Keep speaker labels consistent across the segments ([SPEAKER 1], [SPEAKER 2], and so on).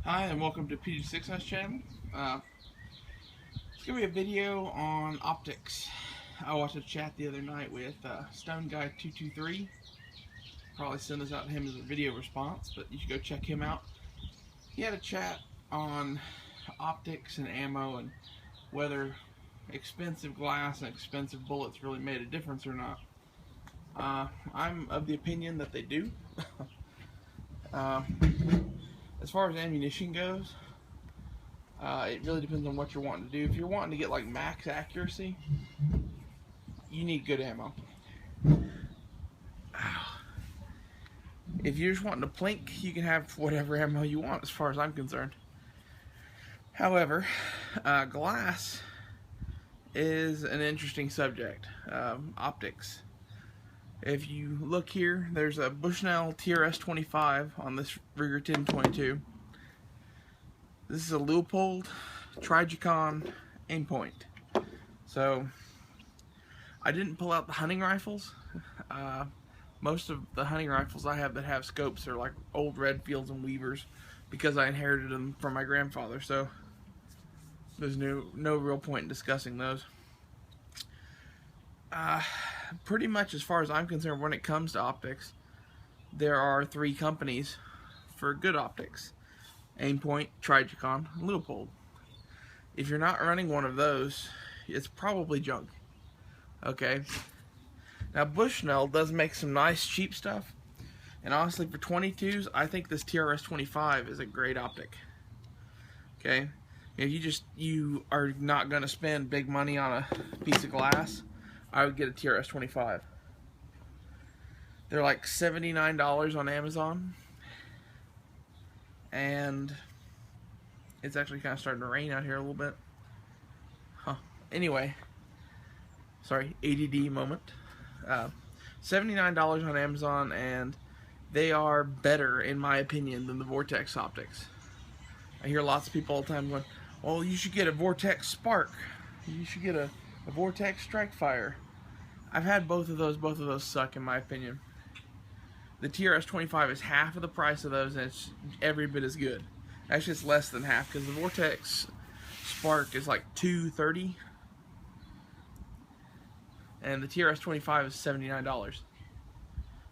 [SPEAKER 1] Hi and welcome to PG6's channel. It's going to be a video on optics. I watched a chat the other night with Stone Guy 223. Probably send this out to him as a video response, but you should go check him out. He had a chat on optics and ammo and whether expensive glass and expensive bullets really made a difference or not. I'm of the opinion that they do. As far as ammunition goes, it really depends on what you're wanting to do. If you're wanting to get like max accuracy, you need good ammo. If you're just wanting to plink, you can have whatever ammo you want as far as I'm concerned. However, glass is an interesting subject. Optics. If you look here, there's a Bushnell TRS-25 on this Ruger 1022. This is a Leupold Acog aim point. So I didn't pull out the hunting rifles. Most of the hunting rifles I have that have scopes are like old Redfields and Weavers because I inherited them from my grandfather. So there's no real point in discussing those. Pretty much as far as I'm concerned, when it comes to optics, there are three companies for good optics: Aimpoint, Acog, and Leupold. If you're not running one of those, it's probably junk. Okay. Now Bushnell does make some nice cheap stuff, and honestly for 22s, I think this TRS-25 is a great optic. Okay. If you are not going to spend big money on a piece of glass, I would get a TRS-25. They're like $79 on Amazon, and it's actually kind of starting to rain out here a little bit. Anyway, sorry, ADD moment. $79 on Amazon, and they are better, in my opinion, than the Vortex optics. I hear lots of people all the time going, well, you should get a Vortex Spark. You should get a Vortex Strike Fire. I've had both of those suck in my opinion. The TRS-25 is half of the price of those, and it's every bit as good. Actually, it's less than half, because the Vortex Spark is like $230, and the TRS-25 is $79.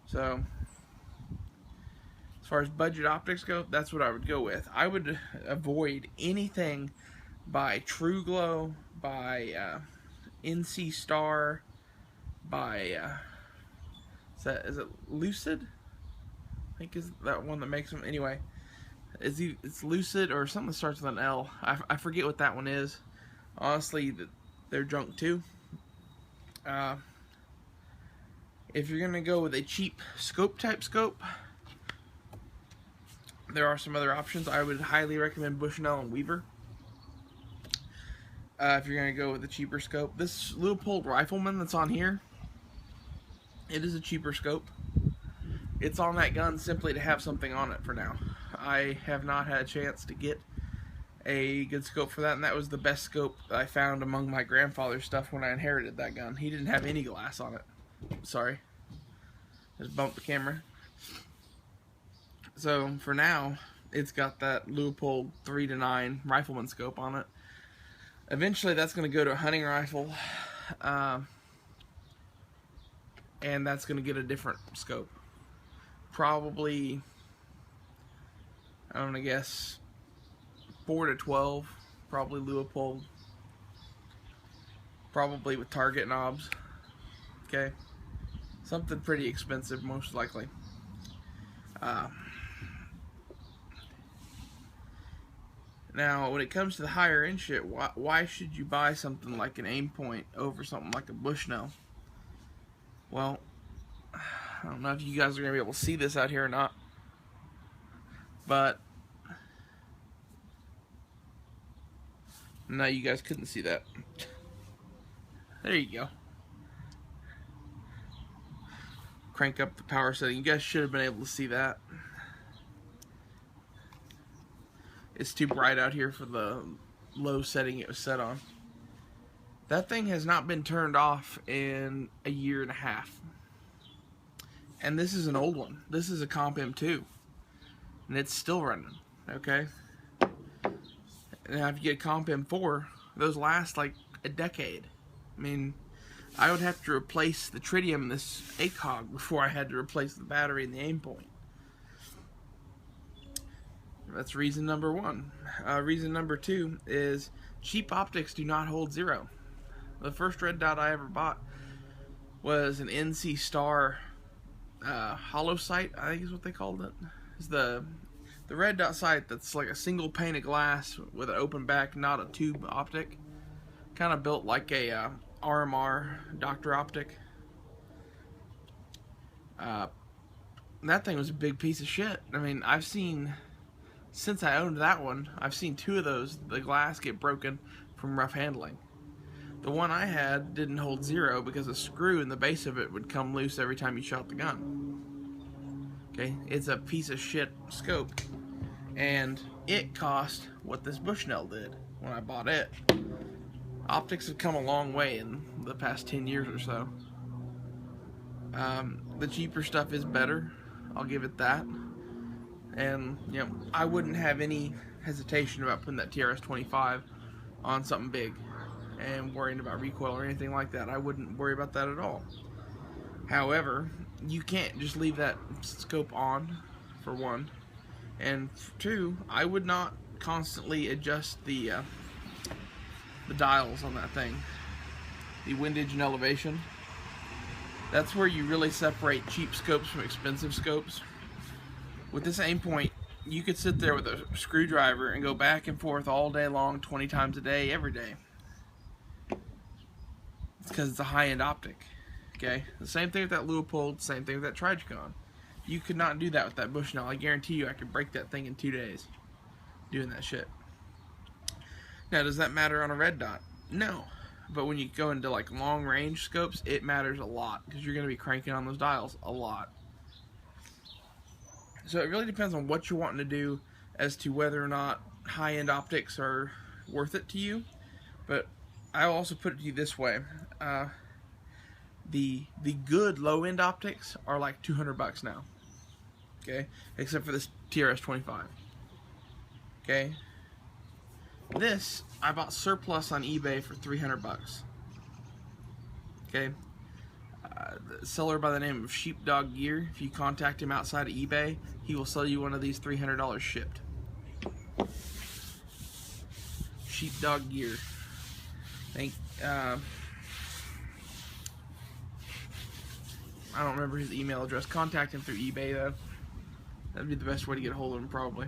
[SPEAKER 1] So as far as budget optics go, that's what I would go with. I would avoid anything by True Glow, by NC Star, by is it Lucid? I think is that one that makes them. Anyway, it's Lucid or something that starts with an L. I forget what that one is. Honestly, they're junk too. If you're gonna go with a cheap scope, there are some other options. I would highly recommend Bushnell and Weaver. If you're gonna go with a cheaper scope, this Leupold Rifleman that's on here, it is a cheaper scope. It's on that gun simply to have something on it for now. I have not had a chance to get a good scope for that, and that was the best scope I found among my grandfather's stuff when I inherited that gun. He didn't have any glass on it. Sorry. Just bumped the camera. So for now, it's got that Leupold 3-9 Rifleman scope on it. Eventually that's going to go to a hunting rifle, and that's going to get a different scope. Probably, I'm going to guess 4 to 12, probably Leupold, probably with target knobs. Okay, something pretty expensive most likely. Now, when it comes to the higher end shit, why should you buy something like an Aimpoint over something like a Bushnell? Well, I don't know if you guys are going to be able to see this out here or not, but no, you guys couldn't see that. There you go. Crank up the power setting. You guys should have been able to see that. It's too bright out here for the low setting it was set on. That thing has not been turned off in a year and a half. And this is an old one. This is a Comp M2. And it's still running. Okay? Now, if you get a comp M4, those last like a decade. I mean, I would have to replace the tritium in this Acog before I had to replace the battery and the aim point. That's reason number one. Reason number two is cheap optics do not hold zero. The first red dot I ever bought was an NC Star hollow sight, I think is what they called it. It's the red dot sight that's like a single pane of glass with an open back, not a tube optic. Kind of built like a RMR Dr. Optic. That thing was a big piece of shit. I mean, I've seen, since I owned that one, I've seen two of those, the glass get broken from rough handling. The one I had didn't hold zero because a screw in the base of it would come loose every time you shot the gun. Okay, it's a piece of shit scope, and it cost what this Bushnell did when I bought it. Optics have come a long way in the past 10 years or so. The cheaper stuff is better, I'll give it that. And, you know, I wouldn't have any hesitation about putting that TRS-25 on something big and worrying about recoil or anything like that. I wouldn't worry about that at all. However, you can't just leave that scope on, for one. And for two, I would not constantly adjust the dials on that thing. The windage and elevation. That's where you really separate cheap scopes from expensive scopes. With this aim point, you could sit there with a screwdriver and go back and forth all day long, 20 times a day, every day. It's because it's a high-end optic. Okay? The same thing with that Leupold, same thing with that Trigicon. You could not do that with that Bushnell. I guarantee you I could break that thing in 2 days doing that shit. Now, does that matter on a red dot? No. But when you go into like long range scopes, it matters a lot because you're going to be cranking on those dials a lot. So it really depends on what you're wanting to do as to whether or not high-end optics are worth it to you. But I'll also put it to you this way. The good low-end optics are like $200 now. Okay? Except for this TRS-25. Okay? This, I bought surplus on eBay for $300. Okay? The seller by the name of Sheepdog Gear, if you contact him outside of eBay, he will sell you one of these $300 shipped. Sheepdog Gear. I don't remember his email address. Contact him through eBay though. That'd be the best way to get a hold of him probably.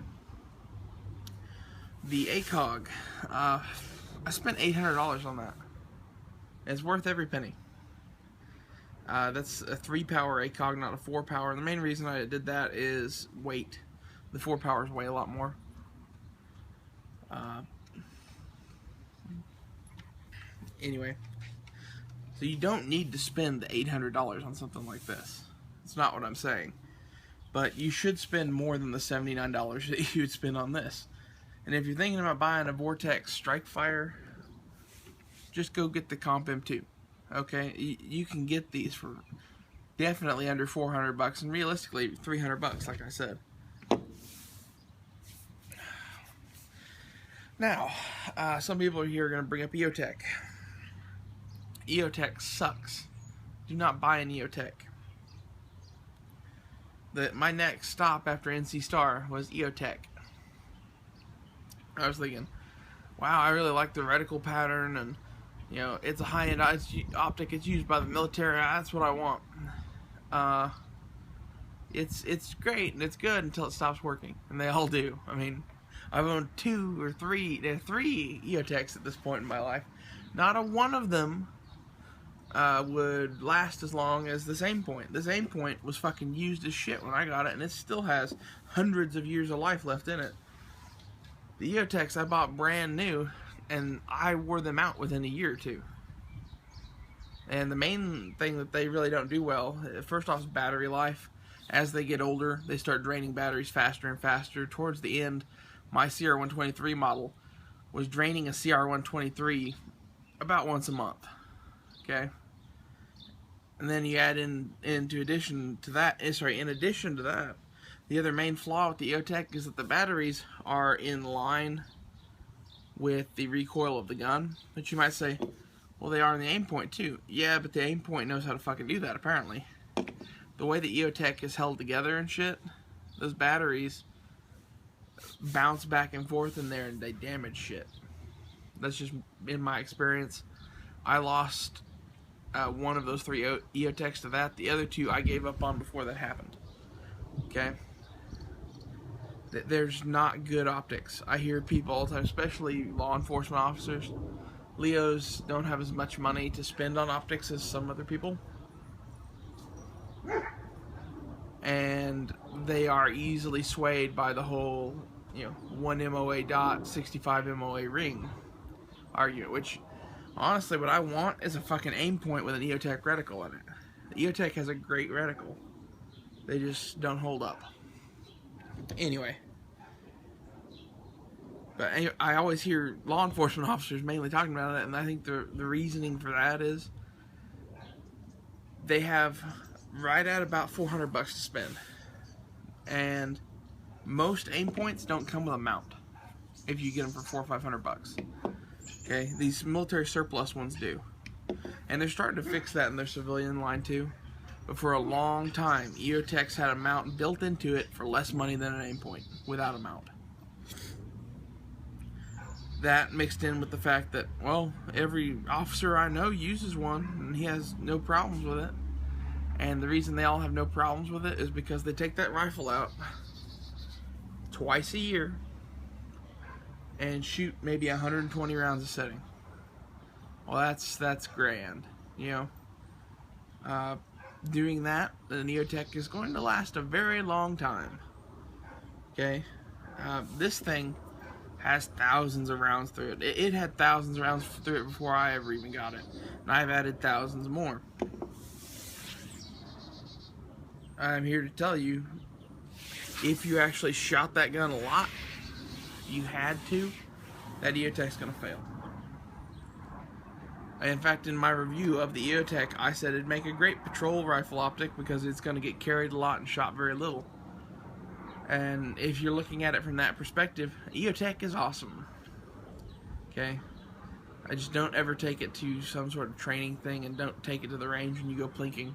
[SPEAKER 1] The Acog, I spent $800 on that. It's worth every penny. That's a 3-power Acog, not a 4-power. The main reason I did that is weight. The 4-powers weigh a lot more. Anyway, so you don't need to spend the $800 on something like this. That's not what I'm saying. But you should spend more than the $79 that you would spend on this. And if you're thinking about buying a Vortex Strikefire, just go get the Comp M2. Okay, you can get these for definitely under $400 and realistically $300, like I said. Now, some people here are going to bring up EOTech. EOTech sucks. Do not buy an EOTech. My next stop after NC Star was EOTech. I was thinking, wow, I really like the reticle pattern, and you know, it's a high-end optic. It's used by the military. That's what I want. It's great and it's good until it stops working, and they all do. I mean, I've owned three EOTechs at this point in my life. Not a one of them would last as long as this aim point. This aim point was fucking used as shit when I got it, and it still has hundreds of years of life left in it. The EOTechs I bought brand new, and I wore them out within a year or two. And the main thing that they really don't do well, first off, is battery life. As they get older, they start draining batteries faster and faster. Towards the end, my CR123 model was draining a CR123 about once a month. Okay? And then you add in addition to that, the other main flaw with the EOTech is that the batteries are in line with the recoil of the gun. But you might say, well, they are in the aim point too. Yeah, but the aim point knows how to fucking do that, apparently. The way the EOTech is held together and shit, those batteries bounce back and forth in there and they damage shit. That's just in my experience. I lost one of those 3 EOTechs to that. The other 2 I gave up on before that happened. Okay? There's not good optics. I hear people all the time, especially law enforcement officers. Leos don't have as much money to spend on optics as some other people. And they are easily swayed by the whole, 1 MOA dot, 65 MOA ring argument, which, honestly, what I want is a fucking aim point with an EOTech reticle in it. The EOTech has a great reticle. They just don't hold up. Anyway. But I always hear law enforcement officers mainly talking about it, and I think the reasoning for that is they have right at about $400 to spend. And most aim points don't come with a mount if you get them for $400 or $500. Okay, these military surplus ones do. And they're starting to fix that in their civilian line too. But for a long time, EOTechs had a mount built into it for less money than an aim point without a mount. That mixed in with the fact that, well, every officer I know uses one and he has no problems with it. And the reason they all have no problems with it is because they take that rifle out twice a year and shoot maybe 120 rounds a setting. Well, that's grand, doing that, the EOTech is going to last a very long time. Okay, this thing has thousands of rounds through it. It had thousands of rounds through it before I ever even got it, and I've added thousands more. I'm here to tell you, if you actually shot that gun a lot, you had to, that EOTech's going to fail. In fact, in my review of the EOTech, I said it'd make a great patrol rifle optic because it's going to get carried a lot and shot very little. And if you're looking at it from that perspective, EOTech is awesome. Okay? I just don't ever take it to some sort of training thing and don't take it to the range when you go plinking.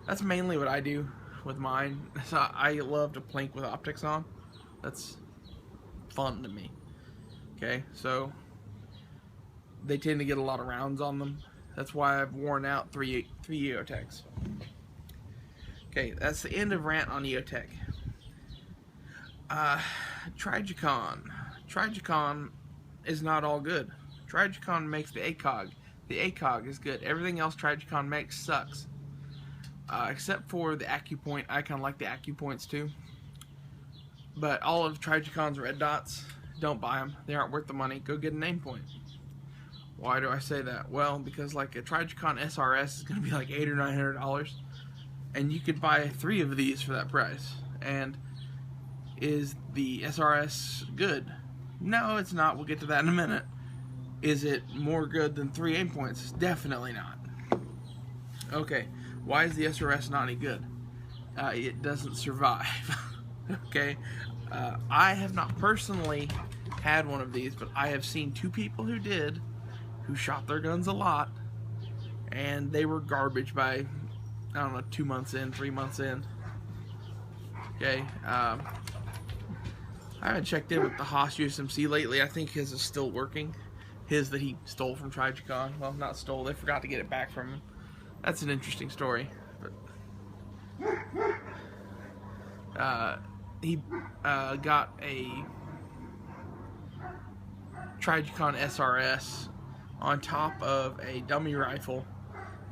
[SPEAKER 1] That's mainly what I do with mine. So I love to plink with optics on. That's fun to me. Okay, so they tend to get a lot of rounds on them. That's why I've worn out three EOTechs. Okay, that's the end of rant on EOTech. Trigicon. Trigicon is not all good. Trigicon makes the Acog. The Acog is good. Everything else Trigicon makes sucks. Except for the AcuPoint. I kind of like the AcuPoints too. But all of Trigicon's red dots, don't buy them. They aren't worth the money. Go get a name point. Why do I say that? Well, because like a Trigicon SRS is going to be like $800 or $900. And you could buy 3 of these for that price. And is the SRS good? No, it's not. We'll get to that in a minute. Is it more good than 3 aim points? Definitely not. Okay, why is the SRS not any good? It doesn't survive. Okay, I have not personally had one of these, but I have seen 2 people who did, who shot their guns a lot, and they were garbage by, I don't know, 2 months in, 3 months in. Okay, I haven't checked in with the Haas USMC lately. I think his is still working. His that he stole from Trigicon. Well, not stole, they forgot to get it back from him. That's an interesting story. But he got a Trigicon SRS on top of a dummy rifle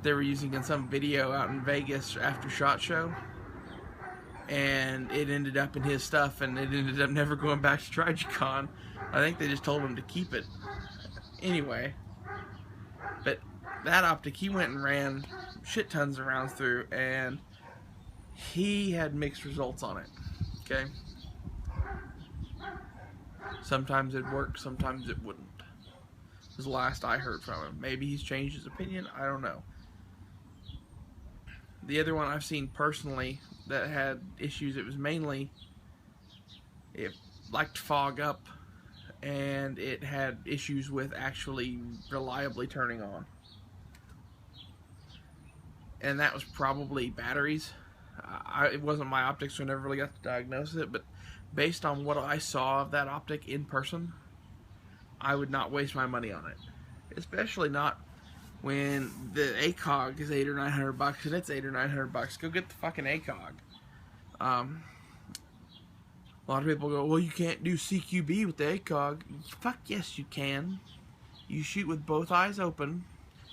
[SPEAKER 1] they were using in some video out in Vegas after SHOT Show, and it ended up in his stuff, and it ended up never going back to Trigicon. I think they just told him to keep it anyway. But that optic, he went and ran shit tons of rounds through, and he had mixed results on it. Okay, sometimes it'd work, sometimes it wouldn't. This is the last I heard from him. Maybe he's changed his opinion, I don't know. The other one I've seen personally that had issues, it was mainly, it liked to fog up and it had issues with actually reliably turning on. And that was probably batteries. It wasn't my optics, so I never really got to diagnose it, but based on what I saw of that optic in person, I would not waste my money on it. Especially not when the Acog is $800 or $900 and it's $800 or $900. Go get the fucking Acog. A lot of people go, well, you can't do CQB with the Acog. Fuck yes, you can. You shoot with both eyes open.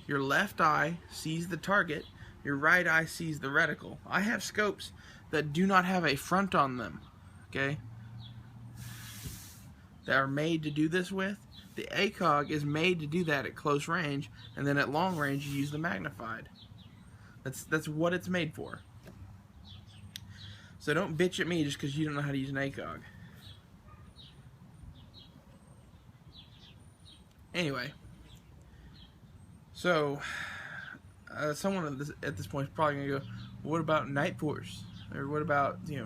[SPEAKER 1] Your left eye sees the target. Your right eye sees the reticle. I have scopes that do not have a front on them. Okay? That are made to do this with. The Acog is made to do that at close range, and then at long range you use the magnified. That's what it's made for. So don't bitch at me just because you don't know how to use an Acog. Anyway, so someone at this point is probably gonna go, "What about Night Force? Or what about the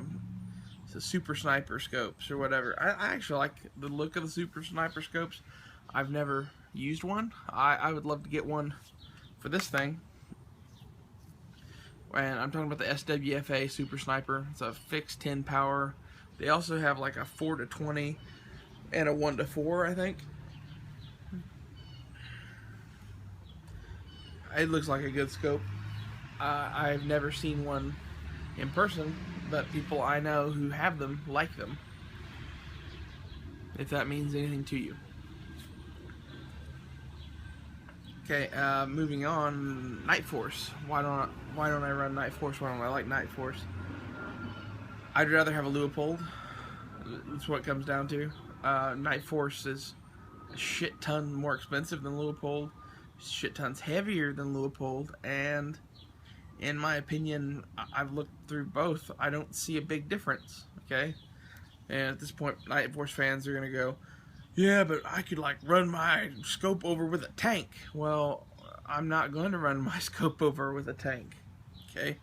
[SPEAKER 1] Super Sniper scopes or whatever?" I actually like the look of the Super Sniper scopes. I've never used one. I would love to get one for this thing. And I'm talking about the SWFA Super Sniper. It's a fixed 10 power. They also have like a 4-20 and a 1-4, I think. It looks like a good scope. I've never seen one in person, but people I know who have them like them. If that means anything to you. Okay, moving on. Night Force. Why don't I run Night Force? Why don't I like Night Force? I'd rather have a Leupold. That's what it comes down to. Night Force is a shit ton more expensive than Leupold. Shit tons heavier than Leupold, and in my opinion, I've looked through both. I don't see a big difference. Okay, and at this point, Night Force fans are gonna go, "Yeah, but I could like run my scope over with a tank." Well, I'm not going to run my scope over with a tank. Okay.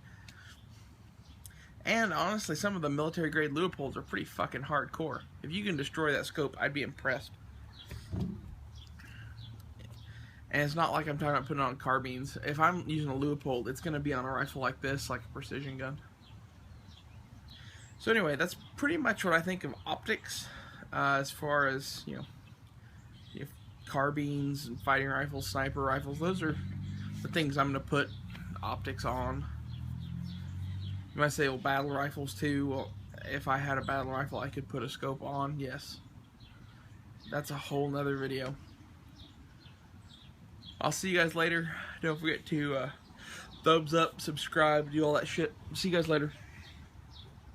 [SPEAKER 1] And honestly, some of the military grade Leopolds are pretty fucking hardcore. If you can destroy that scope, I'd be impressed. And it's not like I'm talking about putting on carbines. If I'm using a Leupold, it's going to be on a rifle like this, like a precision gun. So anyway, that's pretty much what I think of optics, as far as, carbines and fighting rifles, sniper rifles. Those are the things I'm going to put optics on. You might say, well, battle rifles too. Well, if I had a battle rifle I could put a scope on, yes. That's a whole nother video. I'll see you guys later. Don't forget to thumbs up, subscribe, do all that shit. See you guys later.